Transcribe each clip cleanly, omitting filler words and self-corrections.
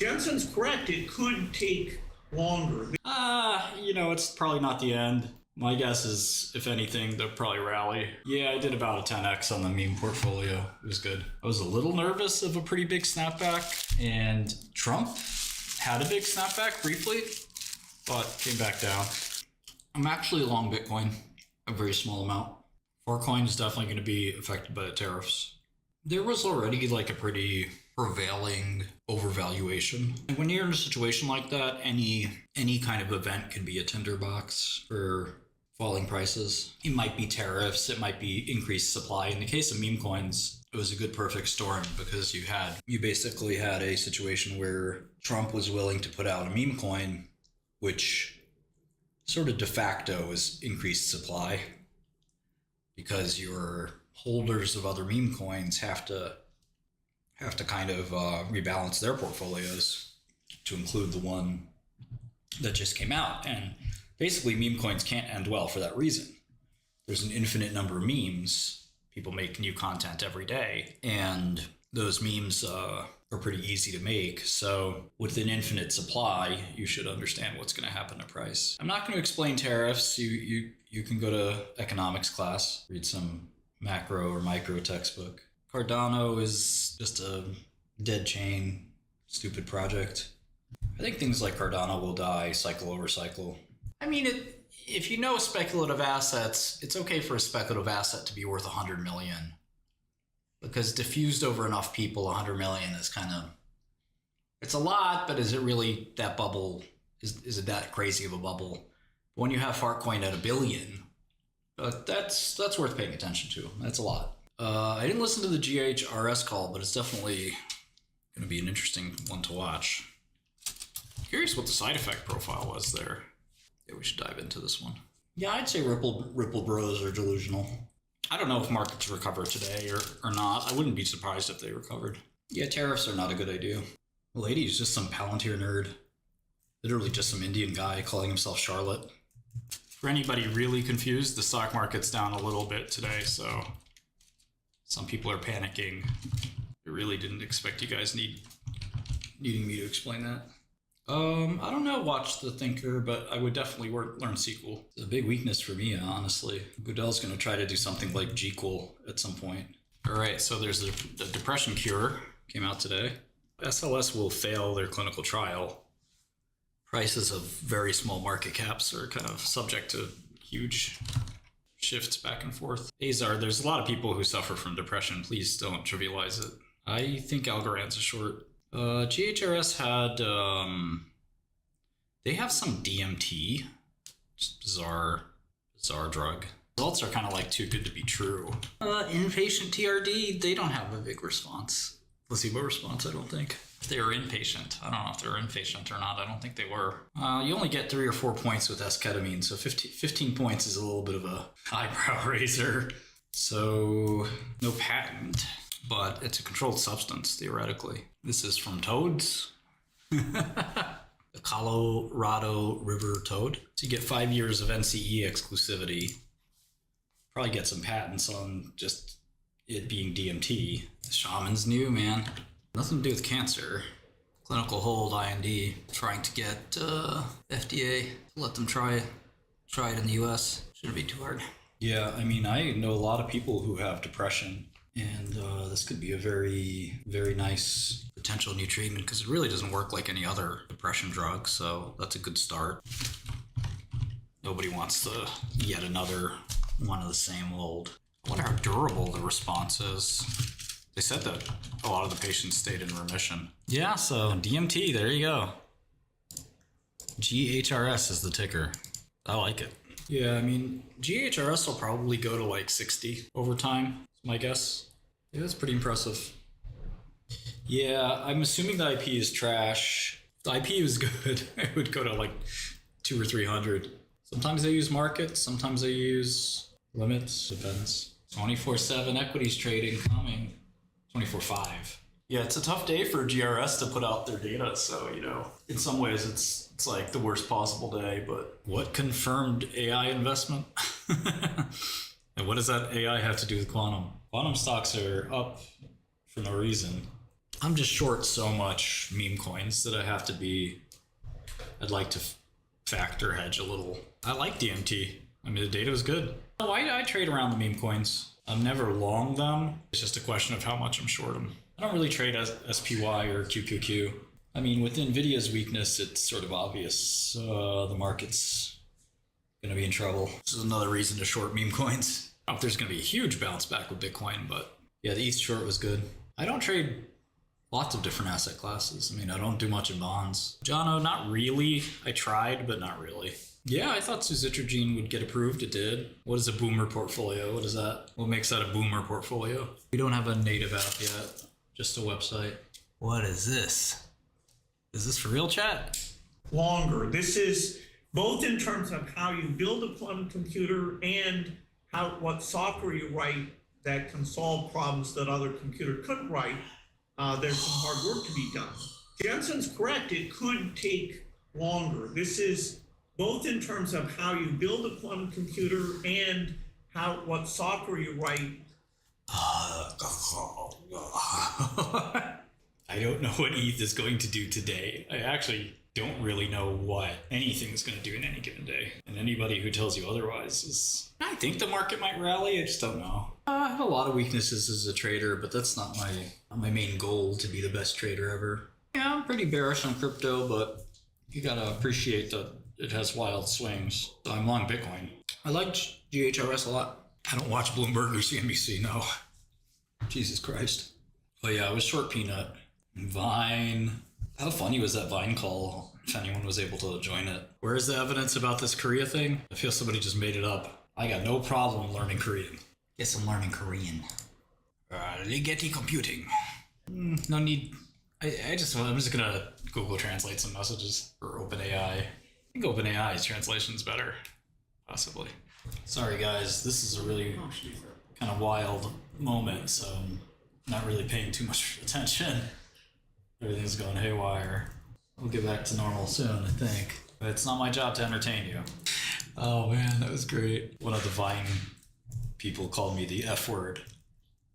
Jensen's correct. It could take longer. It's probably not the end. My guess is, if anything, they'll probably rally. Yeah, I did about a 10x on the meme portfolio. It was good. I was a little nervous of a pretty big snapback, and Trump had a big snapback briefly, but came back down. I'm actually long Bitcoin, a very small amount. Filecoin is definitely going to be affected by the tariffs. There was already like a pretty prevailing overvaluation. And when you're in a situation like that, any kind of event can be a tinderbox for falling prices. It might be tariffs, it might be increased supply. In the case of meme coins, it was a good perfect storm because you basically had a situation where Trump was willing to put out a meme coin, which sort of de facto is increased supply, because your holders of other meme coins have to kind of rebalance their portfolios to include the one that just came out. And basically meme coins can't end well for that reason. There's an infinite number of memes. People make new content every day, and those memes are pretty easy to make. So with an infinite supply, you should understand what's going to happen to price. I'm not going to explain tariffs. You can go to economics class, read some macro or micro textbook. Cardano is just a dead chain, stupid project. I think things like Cardano will die cycle over cycle. I mean, if you know speculative assets, it's okay for a speculative asset to be worth 100 million. Because diffused over enough people, 100 million is kind of, it's a lot, but is it really that bubble? Is it that crazy of a bubble? But when you have Filecoin at $1 billion, that's worth paying attention to. That's a lot. I didn't listen to the GHRS call, but it's definitely going to be an interesting one to watch. Curious what the side effect profile was there. Yeah, we should dive into this one. Yeah, I'd say Ripple bros are delusional. I don't know if markets recover today or not. I wouldn't be surprised if they recovered. Yeah, tariffs are not a good idea. The lady is just some Palantir nerd. Literally just some Indian guy calling himself Charlotte. For anybody really confused, the stock market's down a little bit today, so some people are panicking. I really didn't expect you guys needing me to explain that. I don't know, watch the thinker, but I would definitely learn SQL. It's a big weakness for me, honestly. Goodell's going to try to do something like GQual at some point. All right, so there's the depression cure came out today. SLS will fail their clinical trial. Prices of very small market caps are kind of subject to huge shifts back and forth. Azar, there's a lot of people who suffer from depression. Please don't trivialize it. I think Algorand's a short. GHRS had, they have some DMT, just bizarre drug. Results are kind of like too good to be true. Inpatient TRD, they don't have a big response. Placebo response, I don't think. If they were inpatient, I don't know if they were inpatient or not. I don't think they were. You only get 3 or 4 points with esketamine, so 15 points is a little bit of a eyebrow raiser. So no patent, but it's a controlled substance, theoretically. This is from toads. The Colorado River toad. So you get 5 years of NCE exclusivity. Probably get some patents on just it being DMT. The shaman's new, man. Nothing to do with cancer. Clinical hold, IND. Trying to get FDA to let them try it in the US. Shouldn't be too hard. Yeah, I mean, I know a lot of people who have depression, and this could be a very, very nice potential new treatment because it really doesn't work like any other depression drug, so that's a good start. Nobody wants yet another one of the same old. I wonder how durable the response is. They said that a lot of the patients stayed in remission. Yeah, so DMT, there you go. GHRS is the ticker. I like it. Yeah, I mean, GHRS will probably go to like 60 over time, is my guess. Yeah, that's pretty impressive. Yeah, I'm assuming the IP is trash. If the IP was good, it would go to like 200 or 300. Sometimes they use markets, sometimes they use limits, depends. 24/7 equities trading coming. 24/5. Yeah, it's a tough day for GRS to put out their data, so, you know, in some ways it's like the worst possible day, but what confirmed AI investment? And what does that AI have to do with quantum? Quantum stocks are up for no reason. I'm just short so much meme coins that I'd like to factor hedge a little. I like DMT. I mean, the data was good. I trade around the meme coins. I'm never long them. It's just a question of how much I'm short them. I don't really trade SPY or QQQ. I mean, with NVIDIA's weakness, it's sort of obvious the market's going to be in trouble. This is another reason to short meme coins. I don't know if there's going to be a huge bounce back with Bitcoin, but yeah, the ETH short was good. I don't trade lots of different asset classes. I mean, I don't do much in bonds. Jono, not really. I tried, but not really. Yeah, I thought suzetrigine would get approved. It did. What is a boomer portfolio? What is that? What makes that a boomer portfolio? We don't have a native app yet, just a website. What is this? Is this for real, chat? Longer. This is both in terms of how you build a quantum computer and what software you write that can solve problems that other computers couldn't write. There's some hard work to be done. Jensen's correct. It could take longer. This is both in terms of how you build a quantum computer and what software you write. I don't know what ETH is going to do today. I actually don't really know what anything is going to do in any given day. And anybody who tells you otherwise is... I think the market might rally. I just don't know. I have a lot of weaknesses as a trader, but that's not my main goal to be the best trader ever. Yeah, I'm pretty bearish on crypto, but you gotta appreciate that it has wild swings. So I'm long Bitcoin. I like GHRS a lot. I don't watch Bloomberg or CNBC, no. Jesus Christ. But yeah, I was short Peanut. Vine. How funny was that Vine call, if anyone was able to join it? Where's the evidence about this Korea thing? I feel somebody just made it up. I got no problem learning Korean. Guess I'm learning Korean. Ligeti computing. No need. I'm just gonna Google translate some messages for OpenAI. I think OpenAI's translation's better, possibly. Sorry guys, this is a really kind of wild moment, so I'm not really paying too much attention. Everything's going haywire. We'll get back to normal soon, I think. But it's not my job to entertain you. Oh man, that was great. One of the Vine people called me the F word,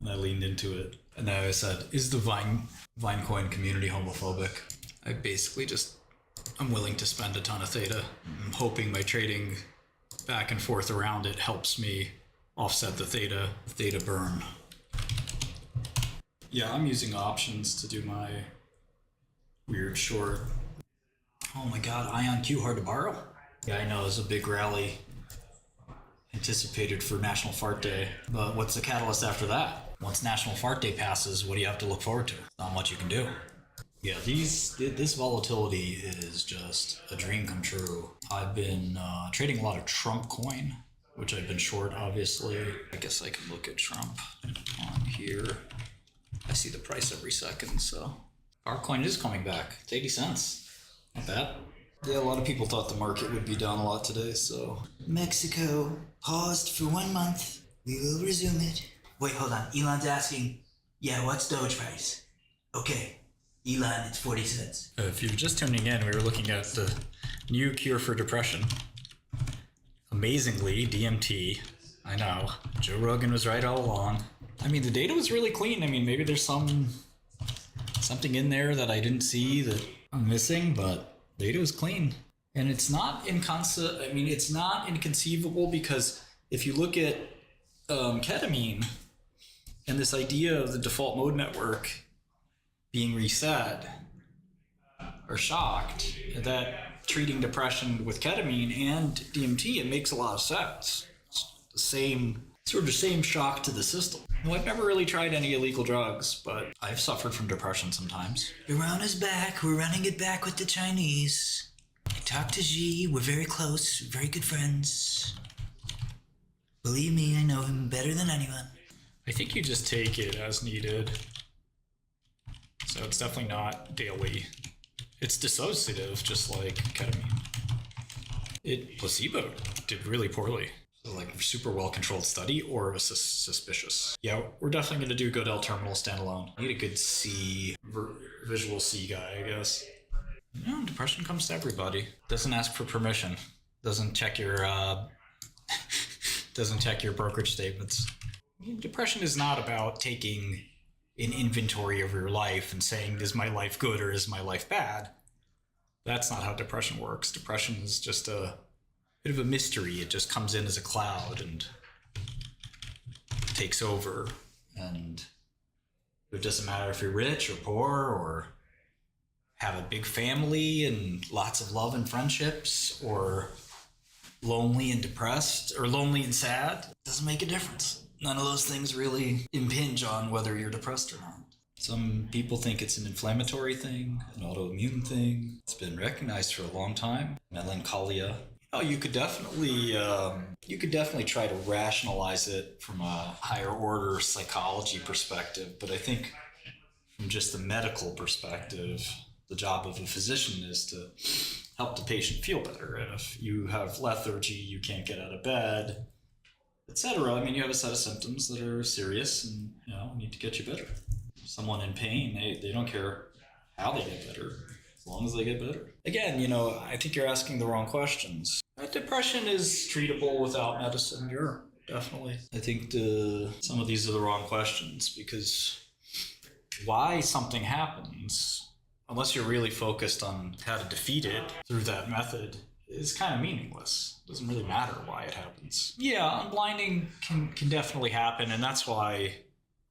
and I leaned into it. And I said, is the Vinecoin community homophobic? I basically I'm willing to spend a ton of theta. I'm hoping my trading back and forth around it helps me offset the theta burn. Yeah, I'm using options to do my weird short. Oh my god, IonQ hard to borrow? Yeah, I know, there's a big rally anticipated for National Fart Day, but what's the catalyst after that? Once National Fart Day passes, what do you have to look forward to? Not much you can do. Yeah, this volatility is just a dream come true. I've been trading a lot of Trump coin, which I've been short, obviously. I guess I can look at Trump on here. I see the price every second, so. Our coin is coming back. It's 80 cents. Not bad. Yeah, a lot of people thought the market would be down a lot today, so. Mexico paused for 1 month. We will resume it. Wait, hold on. Elon's asking, yeah, what's Doge price? Okay, Elon, it's 40 cents. If you're just tuning in, we were looking at the new cure for depression. Amazingly, DMT. I know. Joe Rogan was right all along. I mean, the data was really clean. I mean, maybe there's something in there that I didn't see that I'm missing, but data was clean. And it's not it's not inconceivable, because if you look at ketamine and this idea of the default mode network being reset or shocked, that treating depression with ketamine and DMT, it makes a lot of sense. It's the same shock to the system. Well, I've never really tried any illegal drugs, but I've suffered from depression sometimes. Iran is back. We're running it back with the Chinese. I talked to Xi. We're very close. Very good friends. Believe me, I know him better than anyone. I think you just take it as needed. So it's definitely not daily. It's dissociative, just like ketamine. Placebo did really poorly. So like super well-controlled study, or suspicious. Yeah, we're definitely going to do Godel terminal standalone. I need a good visual C guy, I guess. No, depression comes to everybody. Doesn't ask for permission. Doesn't check your brokerage statements. Depression is not about taking an inventory of your life and saying, is my life good or is my life bad? That's not how depression works. Depression is just a bit of a mystery. It just comes in as a cloud and takes over. And it doesn't matter if you're rich or poor or have a big family and lots of love and friendships, or lonely and depressed, or lonely and sad. It doesn't make a difference. None of those things really impinge on whether you're depressed or not. Some people think it's an inflammatory thing, an autoimmune thing. It's been recognized for a long time. Melancholia. Oh, you could definitely try to rationalize it from a higher order psychology perspective, but I think from just a medical perspective, the job of a physician is to help the patient feel better. And if you have lethargy, you can't get out of bed, etc. I mean, you have a set of symptoms that are serious and, need to get you better. Someone in pain, they don't care how they get better, as long as they get better. Again, I think you're asking the wrong questions. Depression is treatable without medicine, definitely. I think some of these are the wrong questions, because why something happens, unless you're really focused on how to defeat it through that method, is kind of meaningless. It doesn't really matter why it happens. Yeah, unblinding can definitely happen, and that's why,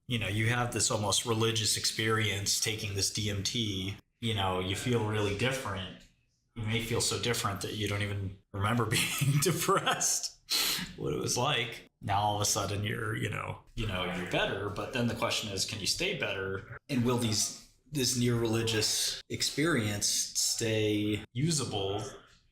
you have this almost religious experience taking this DMT. You feel really different. You may feel so different that you don't even remember being depressed, what it was like. Now all of a sudden you're better, but then the question is, can you stay better? And will this near religious experience stay usable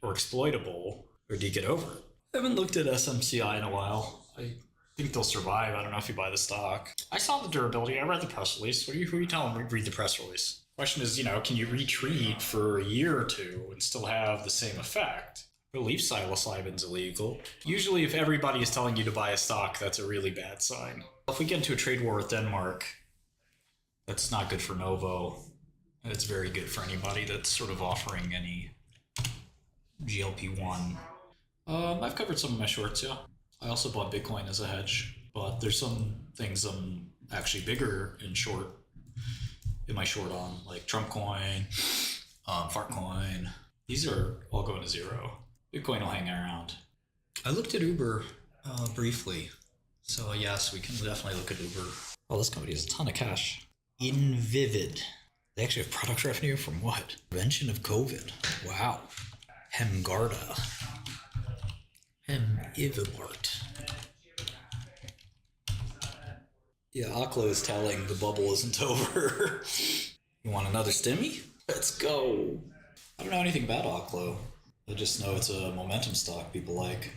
or exploitable, or do you get over it? I haven't looked at SMCI in a while. I think they'll survive. I don't know if you buy the stock. I saw the durability. I read the press release. Who are you telling me read the press release? Question is, can you retreat for a year or two and still have the same effect? I believe psilocybin's illegal. Usually if everybody is telling you to buy a stock, that's a really bad sign. If we get into a trade war with Denmark, that's not good for Novo. And it's very good for anybody that's sort of offering any GLP-1. I've covered some of my shorts, yeah. I also bought Bitcoin as a hedge, but there's some things I'm actually bigger in my short on, like Trump coin, Fartcoin. These are all going to zero. Bitcoin will hang around. I looked at Uber briefly, so yes, we can definitely look at Uber. Oh, this company has a ton of cash. Invivyd. They actually have product revenue from what? Prevention of COVID. Wow. Hemgarda. Ivibart. Yeah, Aklo is telling the bubble isn't over. You want another stimmy? Let's go. I don't know anything about Aklo. I just know it's a momentum stock people like.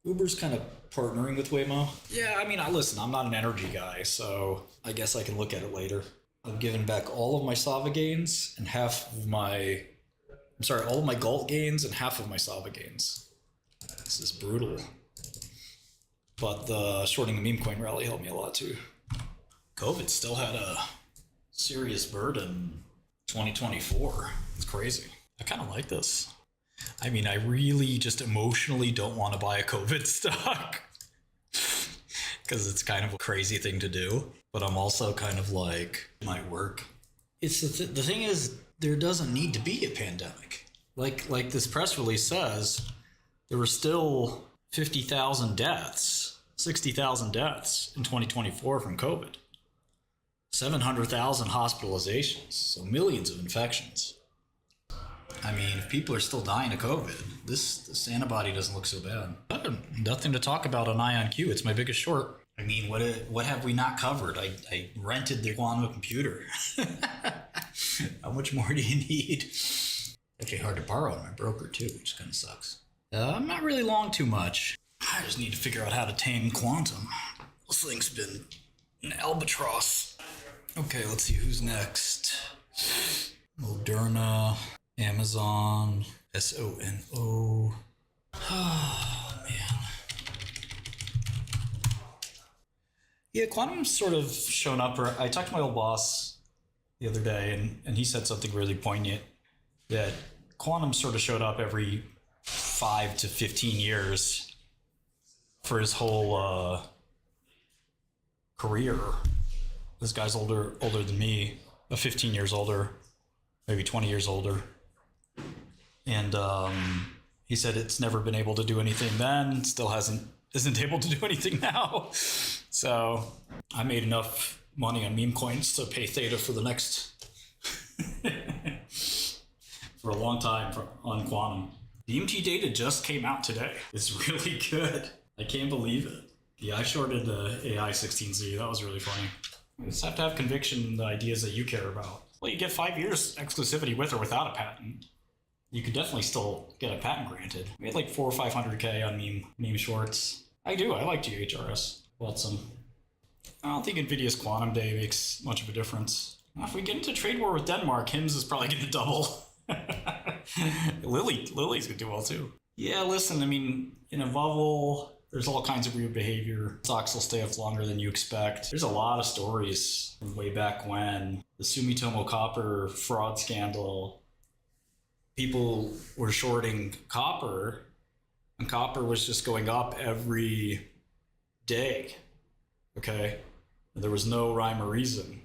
Uber's kind of partnering with Waymo. Yeah, I mean, listen, I'm not an energy guy, so I guess I can look at it later. I've given back all of my Sava gains and all of my Galt gains and half of my Sava gains. This is brutal. But the shorting the Memecoin rally helped me a lot too. COVID still had a serious burden 2024. It's crazy. I kind of like this. I mean, I really just emotionally don't want to buy a COVID stock because it's kind of a crazy thing to do. But I'm also kind of like, it might work. It's the thing is, there doesn't need to be a pandemic. Like this press release says, there were still 50,000 deaths, 60,000 deaths in 2024 from COVID. 700,000 hospitalizations, so millions of infections. I mean, if people are still dying of COVID, this antibody doesn't look so bad. Nothing to talk about on IonQ. It's my biggest short. I mean, what have we not covered? I rented the quantum computer. How much more do you need? Actually hard to borrow on my broker too, which kind of sucks. I'm not really long too much. I just need to figure out how to tame quantum. This thing's been an albatross. Okay, let's see who's next. Moderna, Amazon, SONO. Oh, man. Yeah, quantum's sort of shown up. I talked to my old boss the other day, and he said something really poignant, that quantum sort of showed up every 5 to 15 years for his whole career. This guy's older than me, 15 years older, maybe 20 years older. And he said it's never been able to do anything then, still isn't able to do anything now. So I made enough money on meme coins to pay theta for the next for a long time on quantum. The DMT data just came out today. It's really good. I can't believe it. Yeah, I shorted the AI16Z. That was really funny. You just have to have conviction in the ideas that you care about. Well, you get 5 years exclusivity with or without a patent. You could definitely still get a patent granted. We had like 400 or 500K on meme shorts. I do. I like GHRS. Watson. I don't think NVIDIA's Quantum Day makes much of a difference. If we get into trade war with Denmark, HIMS is probably going to double. Lily's going to do well too. Yeah, listen, I mean, in a bubble, there's all kinds of weird behavior. Stocks will stay up longer than you expect. There's a lot of stories from way back when. The Sumitomo copper fraud scandal. People were shorting copper, and copper was just going up every day. Okay? And there was no rhyme or reason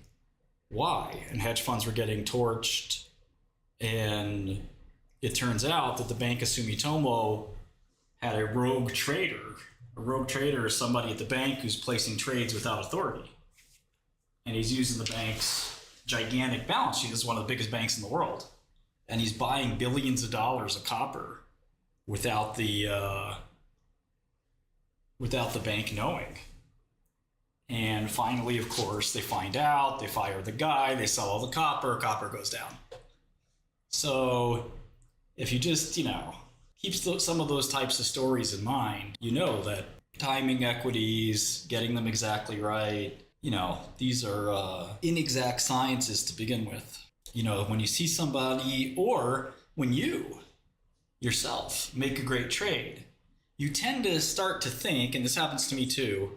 why. And hedge funds were getting torched. And it turns out that the Bank of Sumitomo had a rogue trader. A rogue trader is somebody at the bank who's placing trades without authority. And he's using the bank's gigantic balance sheet. It's one of the biggest banks in the world. And he's buying billions of dollars of copper without the bank knowing. And finally, of course, they find out, they fire the guy, they sell all the copper goes down. So if you just, keep some of those types of stories in mind, you know that timing equities, getting them exactly right, these are inexact sciences to begin with. When you see somebody, or when you yourself make a great trade, you tend to start to think, and this happens to me too,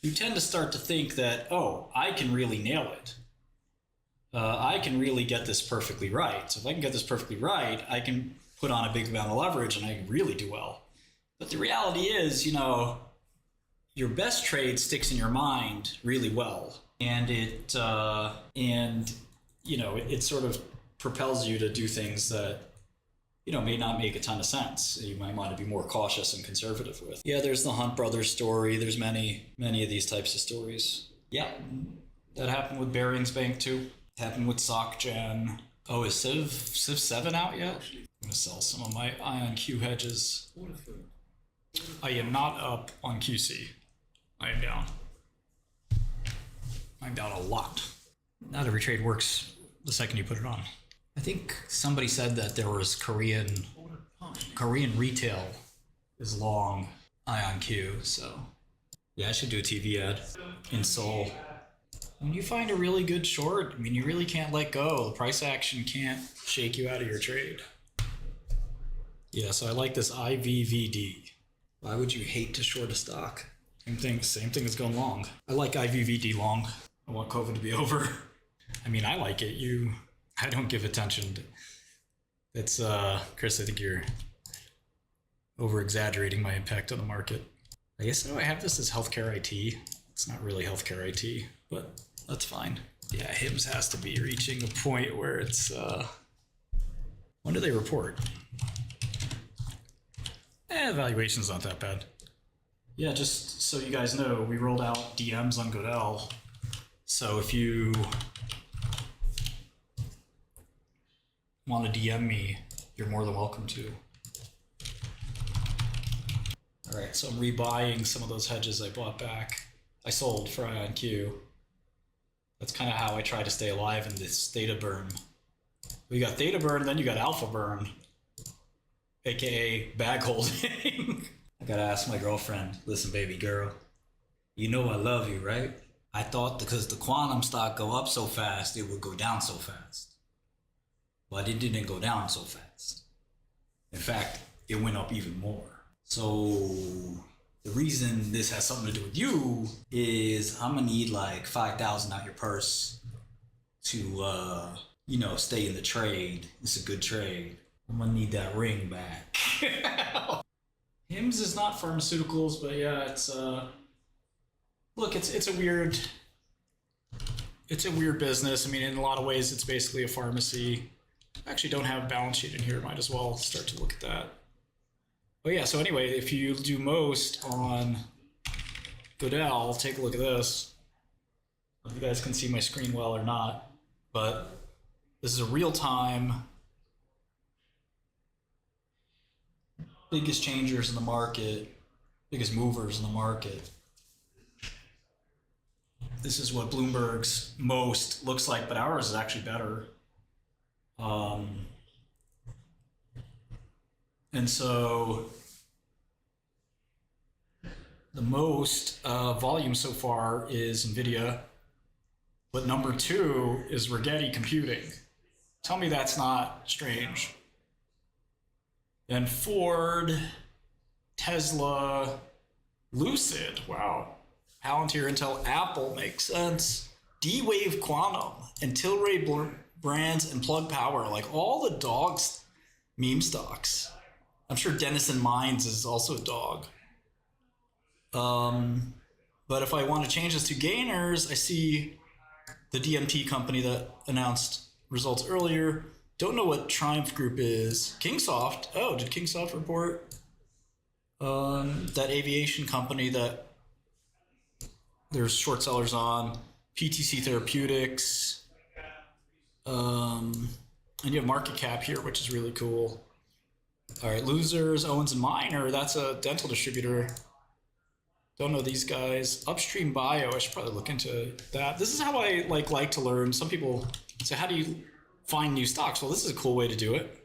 you tend to start to think that, oh, I can really nail it. I can really get this perfectly right. So if I can get this perfectly right, I can put on a big amount of leverage and I can really do well. But the reality is, your best trade sticks in your mind really well. And it sort of propels you to do things that, may not make a ton of sense. You might want to be more cautious and conservative with. Yeah, there's the Hunt brothers story. There's many of these types of stories. Yeah, that happened with Barings Bank too. It happened with SocGen. Oh, is Civ 7 out yet? I'm going to sell some of my IonQ hedges. I am not up on QC. I am down. I'm down a lot. Not every trade works the second you put it on. I think somebody said that there was Korean retail is long IonQ, so yeah, I should do a TV ad in Seoul. When you find a really good short, you really can't let go. The price action can't shake you out of your trade. Yeah, so I like this IVVD. Why would you hate to short a stock? Same thing as going long. I like IVVD long. I want COVID to be over. I like it. I don't give attention. It's, Chris, I think you're over-exaggerating my impact on the market. I guess I have this as healthcare IT. It's not really healthcare IT, but that's fine. Yeah, HIMS has to be reaching a point where it's, when do they report? Valuation's not that bad. Yeah, just so you guys know, we rolled out DMs on Godel. So if you want to DM me, you're more than welcome to. All right, so I'm rebuying some of those hedges I bought back. I sold for IonQ. That's kind of how I try to stay alive in this theta burn. We got theta burn, then you got alpha burn, aka bag holding. I gotta ask my girlfriend, listen, baby girl, you know I love you, right? I thought because the quantum stock go up so fast, it would go down so fast. But it didn't go down so fast. In fact, it went up even more. So the reason this has something to do with you is I'm gonna need like 5,000 out your purse to, stay in the trade. It's a good trade. I'm gonna need that ring back. HIMS is not pharmaceuticals, but yeah, it's look, it's a weird it's a weird business. I mean, in a lot of ways, it's basically a pharmacy. I actually don't have a balance sheet in here. Might as well start to look at that. Oh yeah, so anyway, if you do most on Goodell, take a look at this. I don't know if you guys can see my screen well or not, but this is a real-time biggest changers in the market, biggest movers in the market. This is what Bloomberg's most looks like, but ours is actually better. And so the most volume so far is NVIDIA, but number 2 is Rigetti Computing. Tell me that's not strange. Then Ford, Tesla, Lucid, wow. Palantir, Intel, Apple makes sense. D-Wave Quantum, and Tilray Brands and Plug Power, like all the dogs, meme stocks. I'm sure Denison Mines is also a dog. But if I want to change this to gainers, I see the DMT company that announced results earlier. Don't know what Triumph Group is. Kingsoft. Oh, did Kingsoft report? That aviation company that there's short sellers on. PTC Therapeutics. And you have market cap here, which is really cool. All right, losers, Owens & Minor. That's a dental distributor. Don't know these guys. Upstream Bio. I should probably look into that. This is how I like to learn. Some people say, how do you find new stocks? Well, this is a cool way to do it.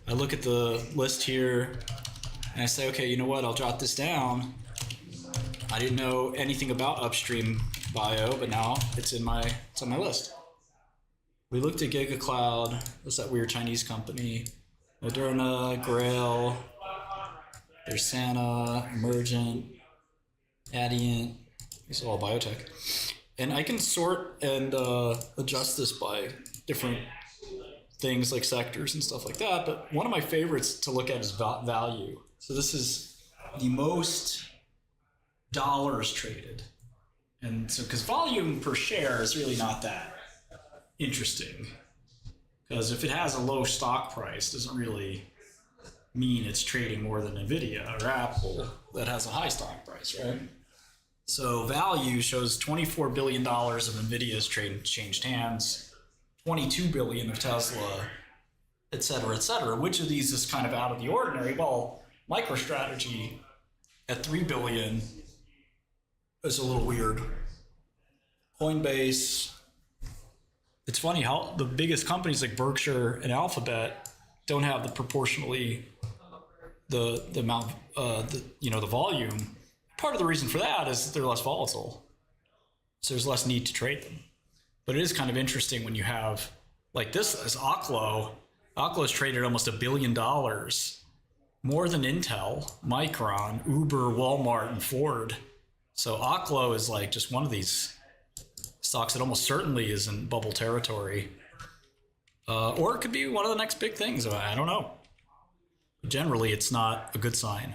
I look at the list here and I say, okay, you know what? I'll jot this down. I didn't know anything about Upstream Bio, but now it's on my list. We looked at GigaCloud. What's that weird Chinese company? Moderna, Grail. There's Sana, Emergent, Adient. These are all biotech. And I can sort and adjust this by different things like sectors and stuff like that. But one of my favorites to look at is value. So this is the most dollars traded. And so, because volume per share is really not that interesting. Because if it has a low stock price, it doesn't really mean it's trading more than NVIDIA or Apple that has a high stock price, right? So value shows $24 billion of NVIDIA's changed hands, $22 billion of Tesla, et cetera, et cetera. Which of these is kind of out of the ordinary? Well, MicroStrategy at $3 billion is a little weird. Coinbase. It's funny how the biggest companies like Berkshire and Alphabet don't have the proportionally the amount the volume. Part of the reason for that is that they're less volatile, so there's less need to trade them. But it is kind of interesting when you have like this as Oklo. Oklo's traded almost $1 billion, more than Intel, Micron, Uber, Walmart, and Ford. So Oklo is like just one of these stocks that almost certainly is in bubble territory. Or it could be one of the next big things. I don't know. Generally, it's not a good sign.